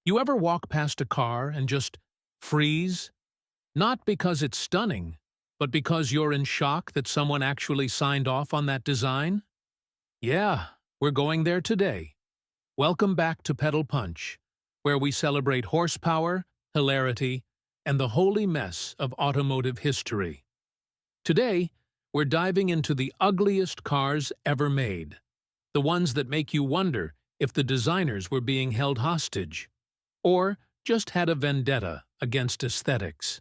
You ever walk past a car and just freeze? Not because it's stunning, but because you're in shock that someone actually signed off on that design? Yeah, we're going there today. Welcome back to Pedal Punch, where we celebrate horsepower, hilarity, and the holy mess of automotive history. Today, we're diving into the ugliest cars ever made, the ones that make you wonder if the designers were being held hostage, or just had a vendetta against aesthetics.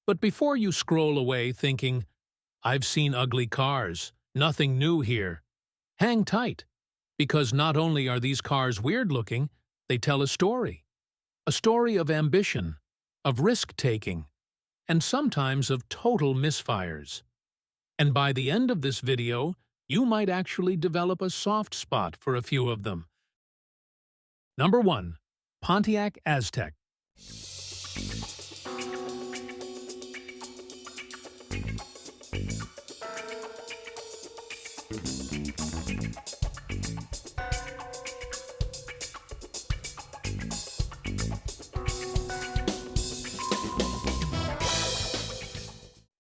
But before you scroll away thinking, "I've seen ugly cars, nothing new here," hang tight, because not only are these cars weird-looking, they tell a story of ambition, of risk-taking, and sometimes of total misfires. And by the end of this video, you might actually develop a soft spot for a few of them. Number 1. Pontiac Aztec.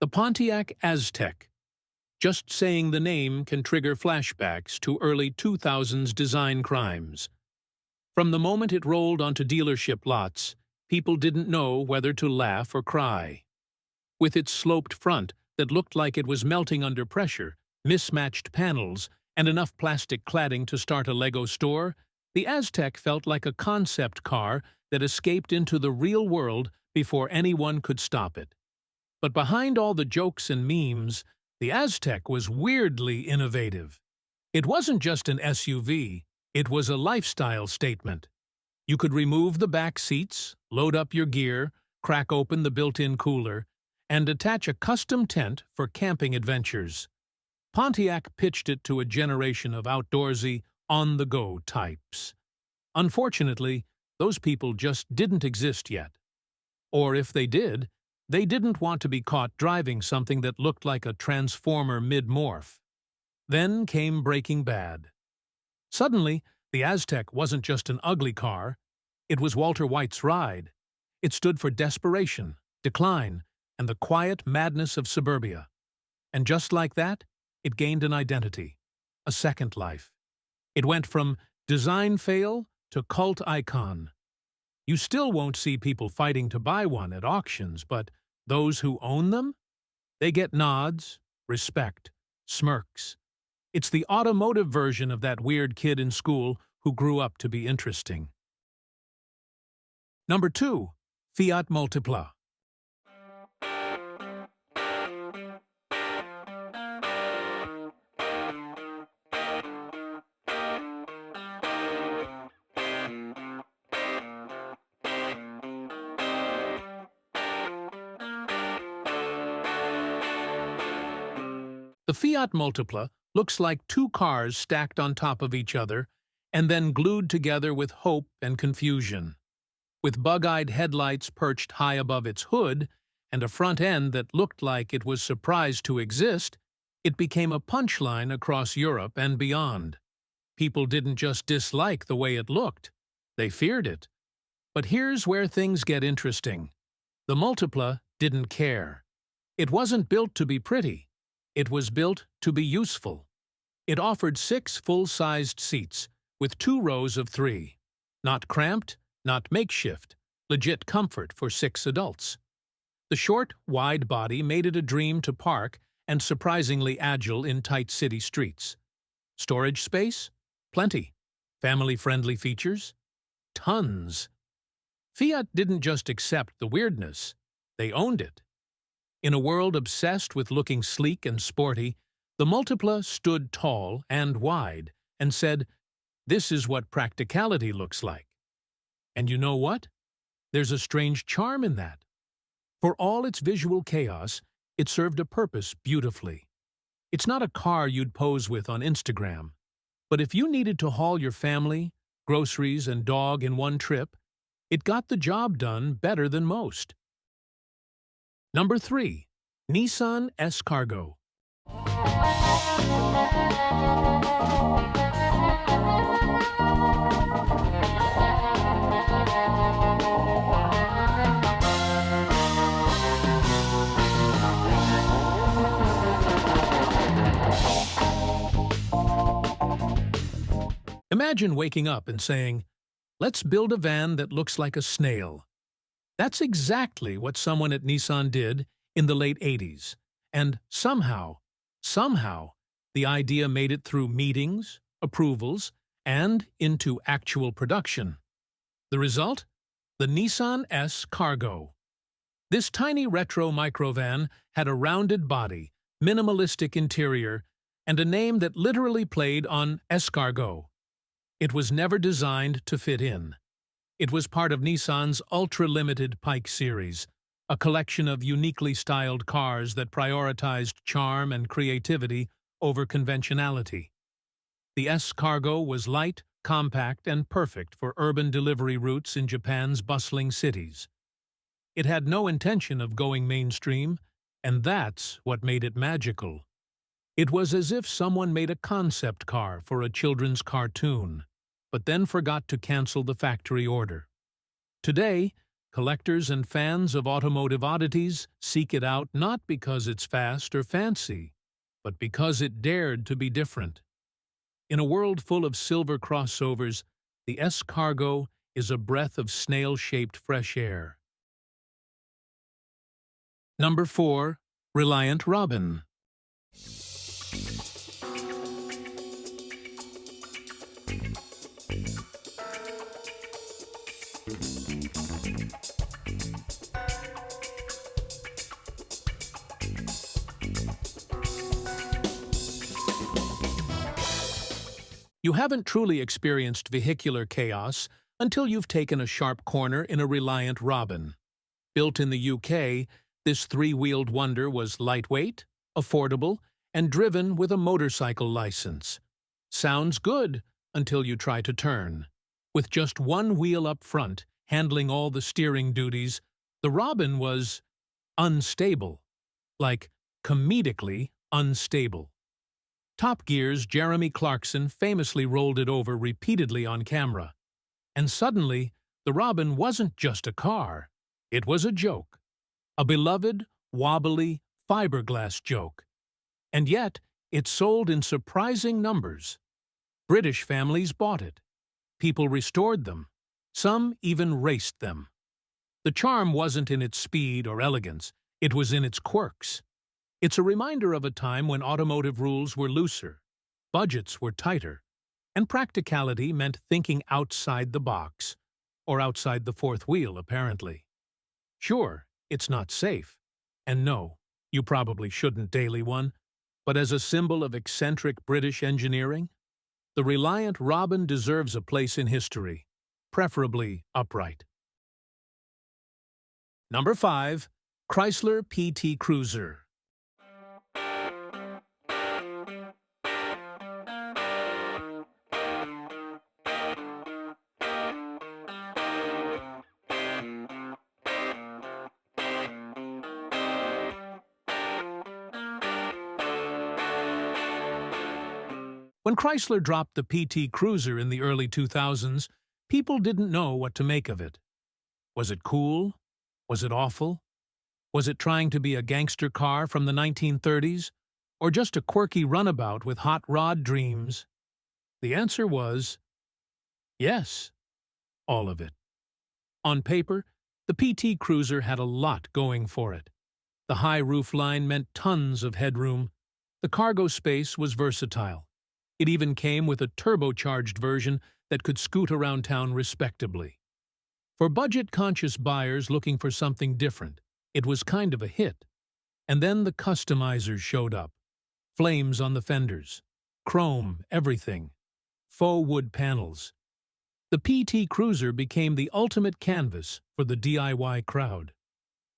The Pontiac Aztec. Just saying the name can trigger flashbacks to early 2000s design crimes. From the moment it rolled onto dealership lots, people didn't know whether to laugh or cry. With its sloped front that looked like it was melting under pressure, mismatched panels, and enough plastic cladding to start a Lego store, the Aztec felt like a concept car that escaped into the real world before anyone could stop it. But behind all the jokes and memes, the Aztec was weirdly innovative. It wasn't just an SUV. It was a lifestyle statement. You could remove the back seats, load up your gear, crack open the built-in cooler, and attach a custom tent for camping adventures. Pontiac pitched it to a generation of outdoorsy, on-the-go types. Unfortunately, those people just didn't exist yet. Or if they did, they didn't want to be caught driving something that looked like a Transformer mid-morph. Then came Breaking Bad. Suddenly, the Aztec wasn't just an ugly car, it was Walter White's ride. It stood for desperation, decline, and the quiet madness of suburbia. And just like that, it gained an identity, a second life. It went from design fail to cult icon. You still won't see people fighting to buy one at auctions, but those who own them? They get nods, respect, smirks. It's the automotive version of that weird kid in school who grew up to be interesting. Number 2. Fiat Multipla. The Fiat Multipla looks like two cars stacked on top of each other and then glued together with hope and confusion. With bug-eyed headlights perched high above its hood and a front end that looked like it was surprised to exist, it became a punchline across Europe and beyond. People didn't just dislike the way it looked, they feared it. But here's where things get interesting. The Multipla didn't care. It wasn't built to be pretty. It was built to be useful. It offered 6 full-sized seats, with 2 rows of 3. Not cramped, not makeshift, legit comfort for 6 adults. The short, wide body made it a dream to park and surprisingly agile in tight city streets. Storage space? Plenty. Family-friendly features? Tons. Fiat didn't just accept the weirdness, they owned it. In a world obsessed with looking sleek and sporty, The Multipla stood tall and wide and said, "This is what practicality looks like." And you know what? There's a strange charm in that. For all its visual chaos, it served a purpose beautifully. It's not a car you'd pose with on Instagram, but if you needed to haul your family, groceries, and dog in one trip, it got the job done better than most. Number 3. Nissan S-Cargo. Imagine waking up and saying, "Let's build a van that looks like a snail." That's exactly what someone at Nissan did in the late 80s. And somehow, the idea made it through meetings, approvals, and into actual production. The result? The Nissan S-Cargo. This tiny retro microvan had a rounded body, minimalistic interior, and a name that literally played on escargot. It was never designed to fit in. It was part of Nissan's ultra-limited Pike series, a collection of uniquely styled cars that prioritized charm and creativity over conventionality. The S-Cargo was light, compact, and perfect for urban delivery routes in Japan's bustling cities. It had no intention of going mainstream, and that's what made it magical. It was as if someone made a concept car for a children's cartoon, but then forgot to cancel the factory order. Today, collectors and fans of automotive oddities seek it out not because it's fast or fancy, but because it dared to be different. In a world full of silver crossovers, the S-Cargo is a breath of snail-shaped fresh air. Number 4. Reliant Robin. You haven't truly experienced vehicular chaos until you've taken a sharp corner in a Reliant Robin. Built in the UK, this three-wheeled wonder was lightweight, affordable, and driven with a motorcycle license. Sounds good until you try to turn. With just one wheel up front, handling all the steering duties, the Robin was unstable. Like, comedically unstable. Top Gear's Jeremy Clarkson famously rolled it over repeatedly on camera. And suddenly, the Robin wasn't just a car. It was a joke. A beloved, wobbly, fiberglass joke. And yet, it sold in surprising numbers. British families bought it. People restored them. Some even raced them. The charm wasn't in its speed or elegance. It was in its quirks. It's a reminder of a time when automotive rules were looser, budgets were tighter, and practicality meant thinking outside the box, or outside the fourth wheel, apparently. Sure, it's not safe, and no, you probably shouldn't daily one, but as a symbol of eccentric British engineering, the Reliant Robin deserves a place in history, preferably upright. Number 5. Chrysler PT Cruiser. When Chrysler dropped the PT Cruiser in the early 2000s, people didn't know what to make of it. Was it cool? Was it awful? Was it trying to be a gangster car from the 1930s? Or just a quirky runabout with hot rod dreams? The answer was yes, all of it. On paper, the PT Cruiser had a lot going for it. The high roofline meant tons of headroom. The cargo space was versatile. It even came with a turbocharged version that could scoot around town respectably. For budget-conscious buyers looking for something different, it was kind of a hit. And then the customizers showed up. Flames on the fenders. Chrome, everything. Faux wood panels. The PT Cruiser became the ultimate canvas for the DIY crowd.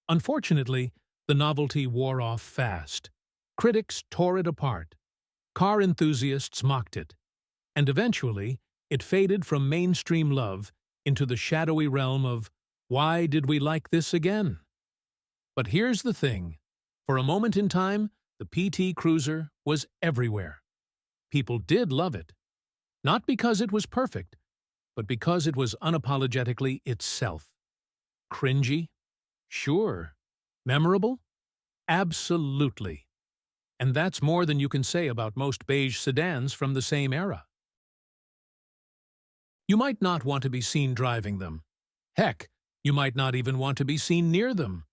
Unfortunately, the novelty wore off fast. Critics tore it apart. Car enthusiasts mocked it. And eventually, it faded from mainstream love into the shadowy realm of, why did we like this again? But here's the thing. For a moment in time, the PT Cruiser was everywhere. People did love it. Not because it was perfect, but because it was unapologetically itself. Cringy? Sure. Memorable? Absolutely. And that's more than you can say about most beige sedans from the same era. You might not want to be seen driving them. Heck, you might not even want to be seen near them.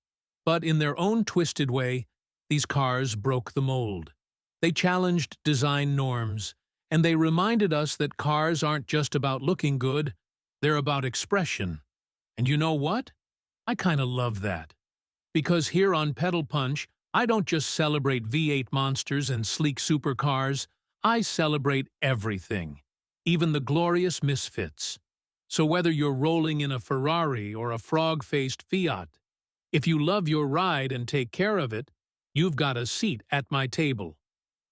But in their own twisted way, these cars broke the mold. They challenged design norms, and they reminded us that cars aren't just about looking good, they're about expression. And you know what? I kind of love that. Because here on Pedal Punch, I don't just celebrate V8 monsters and sleek supercars, I celebrate everything, even the glorious misfits. So whether you're rolling in a Ferrari or a frog-faced Fiat, if you love your ride and take care of it, you've got a seat at my table.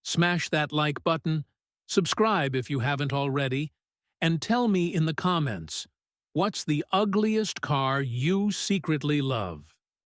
Smash that like button, subscribe if you haven't already, and tell me in the comments, what's the ugliest car you secretly love?